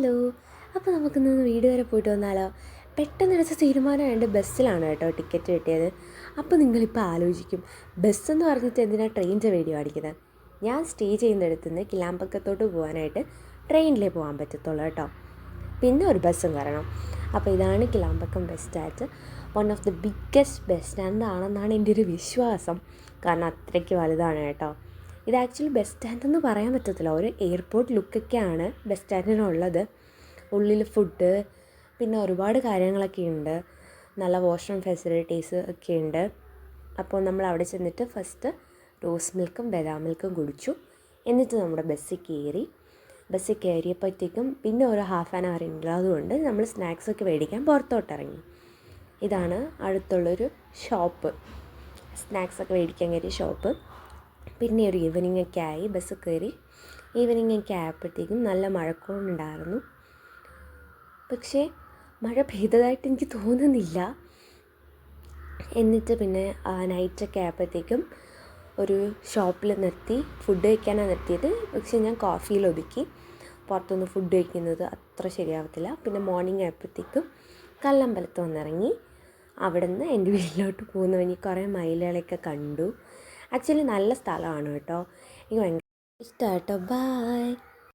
Hello. അപ്പോൾ നമുക്കിന്ന് വീട് വരെ പോയിട്ട് വന്നാലോ? പെട്ടെന്നെടുത്ത തീരുമാനമായതുകൊണ്ട് ബസ്സിലാണ് കേട്ടോ ടിക്കറ്റ് കിട്ടിയത്. അപ്പോൾ നിങ്ങളിപ്പോൾ ആലോചിക്കും, ബസ്സെന്ന് പറഞ്ഞിട്ട് എന്തിനാണ് ട്രെയിനിൻ്റെ വീഡിയോ അടിക്കുന്നത്? ഞാൻ സ്റ്റേ ചെയ്യുന്നിടത്തു നിന്ന് കിലാമ്പക്കത്തോട്ട് പോകാനായിട്ട് ട്രെയിനിലേ പോകാൻ പറ്റത്തുള്ളൂ കേട്ടോ. പിന്നെ ഒരു ബസ്സും കയറണം. അപ്പോൾ ഇതാണ് Kilambakkam bus stand. One of the biggest bus stand ആണെന്നാണ് എൻ്റെ ഒരു വിശ്വാസം. കാരണം അത്രയ്ക്ക് വലുതാണ് കേട്ടോ. ഇത് ആക്ച്വലി ബസ് സ്റ്റാൻഡെന്ന് പറയാൻ പറ്റത്തില്ല, ഒരു എയർപോർട്ട് ലുക്കൊക്കെയാണ് ബസ് സ്റ്റാൻഡിനുള്ളത്. ഉള്ളിൽ ഫുഡ്, പിന്നെ ഒരുപാട് കാര്യങ്ങളൊക്കെ ഉണ്ട്. നല്ല വാഷ്റൂം ഫെസിലിറ്റീസ് ഒക്കെ ഉണ്ട്. അപ്പോൾ നമ്മൾ അവിടെ ചെന്നിട്ട് ഫസ്റ്റ് റോസ് മിൽക്കും ബദാം മിൽക്കും കുടിച്ചു. എന്നിട്ട് നമ്മുടെ ബസ്സിൽ കയറിയപ്പോഴത്തേക്കും പിന്നെ ഒരു ഹാഫ് ആൻ അവർ ഉള്ളതുകൊണ്ട് നമ്മൾ സ്നാക്സൊക്കെ മേടിക്കാൻ പുറത്തോട്ടിറങ്ങി. ഇതാണ് അടുത്തുള്ളൊരു ഷോപ്പ്, സ്നാക്സൊക്കെ മേടിക്കാൻ കയറിയ ഷോപ്പ്. പിന്നെ ഒരു ഈവനിങ് ഒക്കെ ആയി, ബസ് കയറി ഈവനിങ് ഒക്കെ ആയപ്പോഴത്തേക്കും നല്ല മഴക്കോളുണ്ടായിരുന്നു. പക്ഷേ മഴ പെയ്തതായിട്ട് എനിക്ക് തോന്നുന്നില്ല. എന്നിട്ട് പിന്നെ നൈറ്റൊക്കെ ആയപ്പോഴത്തേക്കും ഒരു ഷോപ്പിൽ നിർത്തി, ഫുഡ് കഴിക്കാനാണ് നിർത്തിയത്. പക്ഷേ ഞാൻ കോഫിയിൽ ഒതുക്കി. പുറത്തുനിന്ന് ഫുഡ് കഴിക്കുന്നത് അത്ര ശരിയാവത്തില്ല. പിന്നെ മോർണിംഗ് ആയപ്പോഴത്തേക്കും കല്ലമ്പലത്ത് വന്നിറങ്ങി. അവിടെ നിന്ന് എൻ്റെ വീട്ടിലോട്ട് പോകുന്ന വഴി കുറേ മയിലുകളെയൊക്കെ കണ്ടു. ആക്ച്വലി നല്ല സ്ഥലമാണ് കേട്ടോ, എനിക്ക് ഭയങ്കര ഇഷ്ടമാണ് കേട്ടോ. ബൈ.